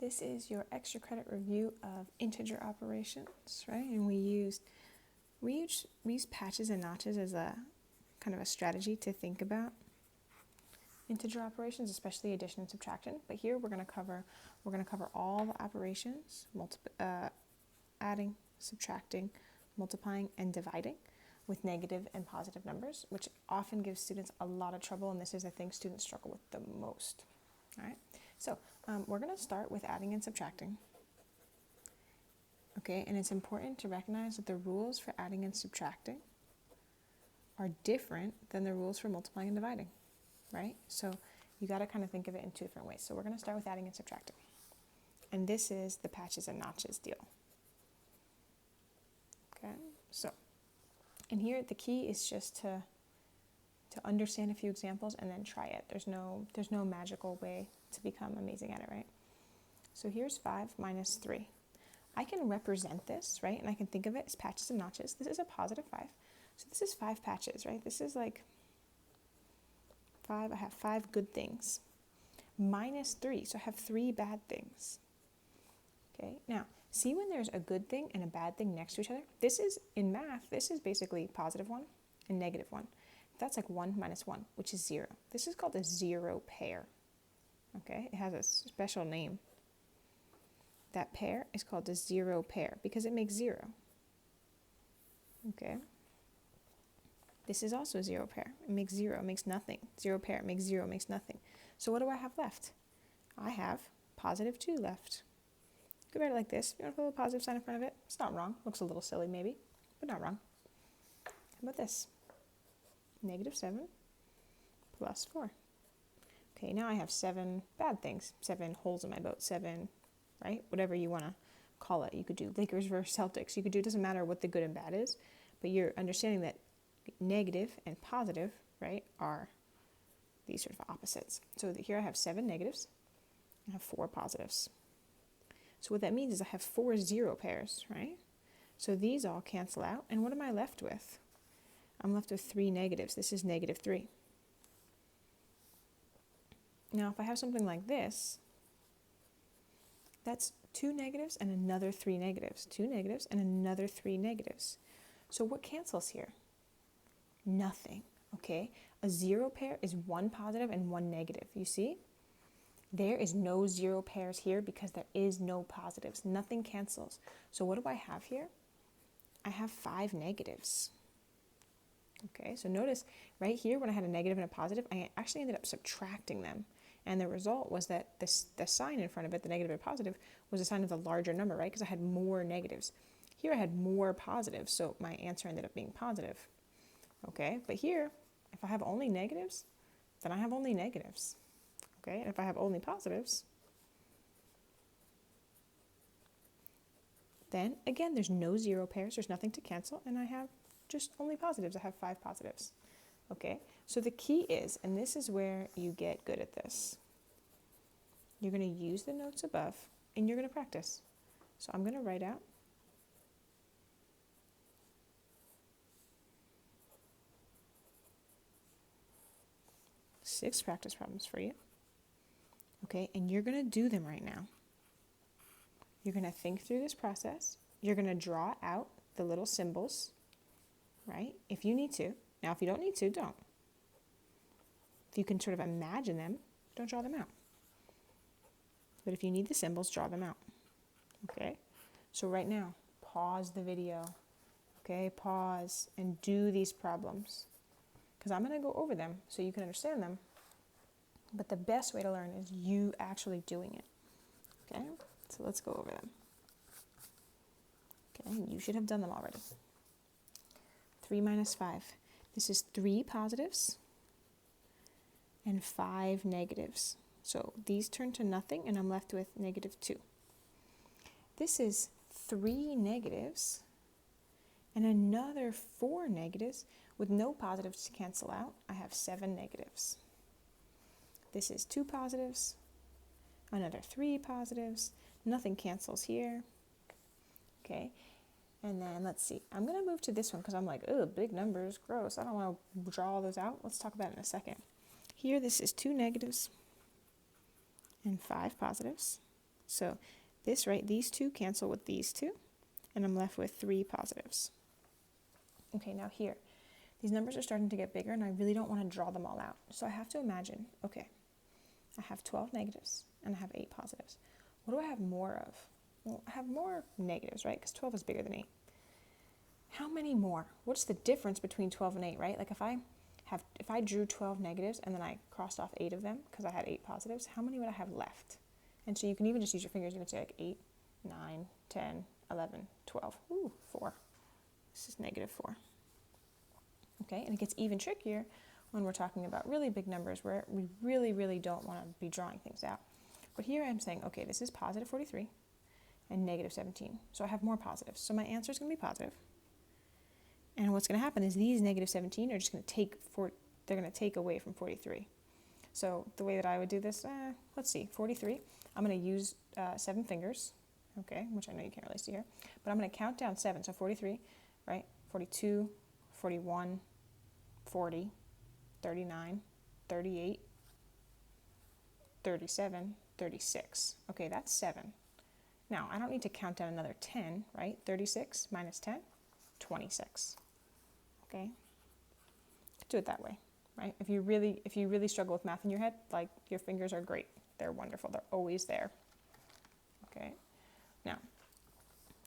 This is your extra credit review of integer operations, right? And we use patches and notches as a kind of a strategy to think about integer operations, especially addition and subtraction. But here we're going to cover all the operations, adding, subtracting, multiplying, and dividing with negative and positive numbers, which often gives students a lot of trouble, and this is the thing students struggle with the most. All right, so we're going to start with adding and subtracting. Okay, and it's important to recognize that the rules for adding and subtracting are different than the rules for multiplying and dividing, right? So you got to kind of think of it in two different ways. So we're going to start with adding and subtracting. And this is the patches and notches deal. Okay, so, and here the key is just to understand a few examples and then try it. There's no magical way to become amazing at it, right? So here's 5 minus 3. I can represent this, right? And I can think of it as patches and notches. This is a positive 5. So this is 5 patches, right? This is like 5. I have 5 good things. Minus 3. So I have 3 bad things. Okay, now see when there's a good thing and a bad thing next to each other? This is, in math, this is basically positive 1 and negative 1. That's like 1 minus 1, which is 0. This is called a zero pair. Okay, it has a special name. That pair is called a zero pair because it makes 0. Okay. This is also a 0 pair. It makes 0, it makes nothing. 0 pair, it makes 0, it makes nothing. So what do I have left? I have positive 2 left. You could write it like this. You want to put a little positive sign in front of it? It's not wrong. Looks a little silly maybe, but not wrong. How about this? Negative 7 plus 4. Okay, now I have 7 bad things. 7 holes in my boat. 7, right? Whatever you want to call it. You could do Lakers versus Celtics. You could do, it doesn't matter what the good and bad is, but you're understanding that negative and positive, right, are these sort of opposites. So here I have 7 negatives. I have 4 positives. So what that means is I have 4 0 pairs, right? So these all cancel out. And what am I left with? I'm left with 3 negatives. This is negative 3. Now, if I have something like this, that's 2 negatives and another 3 negatives. 2 negatives and another 3 negatives. So what cancels here? Nothing, okay? A 0 pair is 1 positive and 1 negative. You see? There is no 0 pairs here because there is no positives. Nothing cancels. So what do I have here? I have 5 negatives. Okay, so notice right here when I had a negative and a positive, I actually ended up subtracting them. And the result was that the sign in front of it, the negative and positive, was a sign of the larger number, right? Because I had more negatives. Here I had more positives, so my answer ended up being positive. Okay, but here, if I have only negatives, then I have only negatives. Okay, and if I have only positives, then again, there's no 0 pairs, there's nothing to cancel, and I have just only positives. I have 5 positives. Okay, so the key is, and this is where you get good at this, you're going to use the notes above and you're going to practice. So I'm going to write out six practice problems for you. Okay, and you're going to do them right now. You're going to think through this process. You're going to draw out the little symbols, right? If you need to. Now, if you don't need to, don't. If you can sort of imagine them, don't draw them out. But if you need the symbols, draw them out. Okay? So right now, pause the video. Okay? Pause and do these problems. Because I'm going to go over them so you can understand them. But the best way to learn is you actually doing it. Okay? So let's go over them. Okay? You should have done them already. 3 minus 5. This is 3 positives and 5 negatives. So these turn to nothing and I'm left with negative 2. This is 3 negatives and another 4 negatives with no positives to cancel out. I have 7 negatives. This is 2 positives, another 3 positives, nothing cancels here. Okay. And then let's see, I'm going to move to this one because I'm like, oh, big numbers, gross. I don't want to draw all those out. Let's talk about it in a second. Here, this is 2 negatives and 5 positives. So this, right, these two cancel with these two, and I'm left with 3 positives. Okay, now here, these numbers are starting to get bigger, and I really don't want to draw them all out. So I have to imagine, okay, I have 12 negatives, and I have 8 positives. What do I have more of? Well, I have more negatives, right? Because 12 is bigger than 8. How many more? What's the difference between 12 and 8, right? Like if I drew 12 negatives and then I crossed off 8 of them because I had 8 positives, how many would I have left? And so you can even just use your fingers. You can say like 8, 9, 10, 11, 12. Ooh, 4. This is -4. Okay, and it gets even trickier when we're talking about really big numbers where we really, really don't want to be drawing things out. But here I'm saying, okay, this is positive 43 and -17. So I have more positives. So my answer is going to be positive. And what's going to happen is these -17 are just going to they're going to take away from 43. So the way that I would do this, let's see, 43, I'm going to use 7 fingers, okay, which I know you can't really see here, but I'm going to count down 7. So 43, right, 42, 41, 40, 39, 38, 37, 36. Okay, that's 7. Now, I don't need to count down another 10, right? 36 minus 10, 26. Okay? Do it that way, right? If you really struggle with math in your head, like your fingers are great. They're wonderful. They're always there. Okay? Now,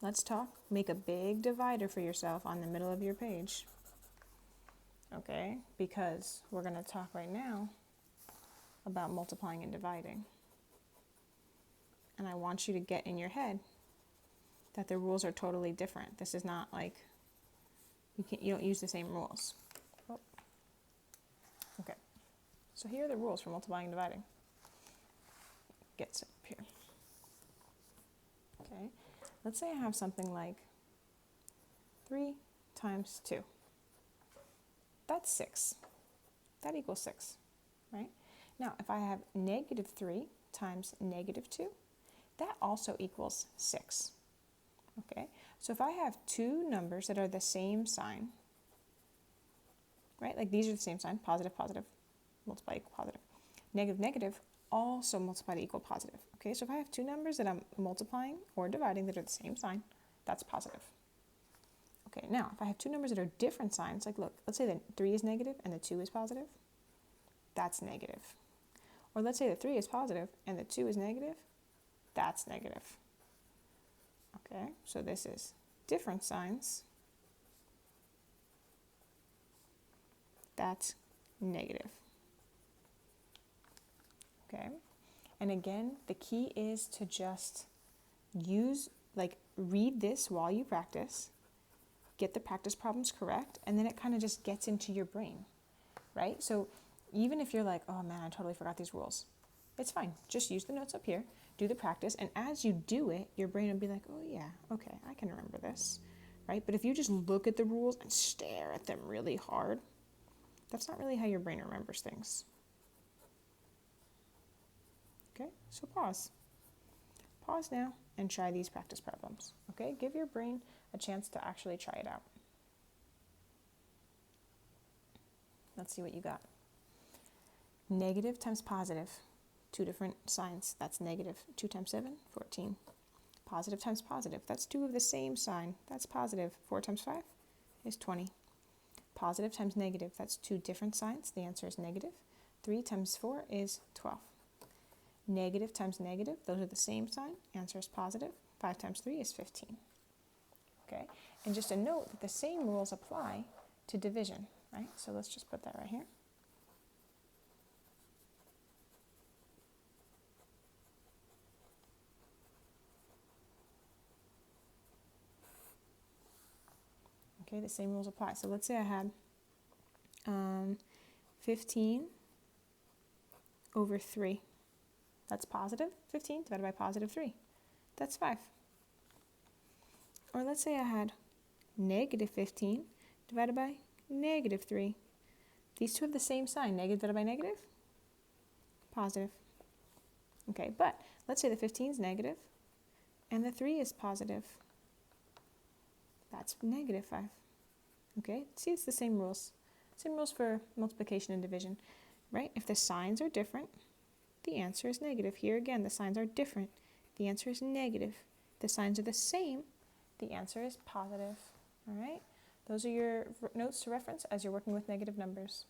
let's make a big divider for yourself on the middle of your page. Okay? Because we're going to talk right now about multiplying and dividing. And I want you to get in your head that the rules are totally different. This is not like you don't use the same rules. Oh. Okay. So here are the rules for multiplying and dividing. Gets up here. Okay. Let's say I have something like 3 times 2. That's 6. That equals 6, right? Now, if I have -3 times -2, that also equals 6. Okay, so if I have 2 numbers that are the same sign, right, like these are the same sign, positive, positive, multiply equal positive, negative, negative, also multiply to equal positive. Okay, so if I have 2 numbers that I'm multiplying or dividing that are the same sign, that's positive. Okay, now if I have 2 numbers that are different signs, like look, let's say that 3 is negative and the 2 is positive, that's negative. Or let's say the 3 is positive and the 2 is negative, that's negative. Okay, so this is different signs. That's negative. Okay, and again, the key is to just read this while you practice, get the practice problems correct, and then it kind of just gets into your brain, right? So even if you're like, oh man, I totally forgot these rules, it's fine. Just use the notes up here, do the practice, and as you do it, your brain will be like, oh yeah, okay, I can remember this, right? But if you just look at the rules and stare at them really hard, that's not really how your brain remembers things. Okay, so pause. Pause now and try these practice problems. Okay, give your brain a chance to actually try it out. Let's see what you got. Negative times positive. 2 different signs. That's negative. 2 times 7, 14. Positive times positive. That's 2 of the same sign. That's positive. 4 times 5 is 20. Positive times negative. That's 2 different signs. The answer is negative. 3 times 4 is 12. Negative times negative. Those are the same sign. Answer is positive. 5 times 3 is 15. Okay? And just a note that the same rules apply to division, right? So let's just put that right here. Okay, the same rules apply. So let's say I had 15 over 3. That's positive 15 divided by positive 3. That's 5. Or let's say I had negative 15 divided by negative 3. These two have the same sign. Negative divided by negative, positive. Okay, but let's say the 15 is negative and the 3 is positive. That's negative 5. Okay, see, it's the same rules. Same rules for multiplication and division, right? If the signs are different, the answer is negative. Here again, the signs are different. The answer is negative. The signs are the same. The answer is positive. All right? Those are your notes to reference as you're working with negative numbers.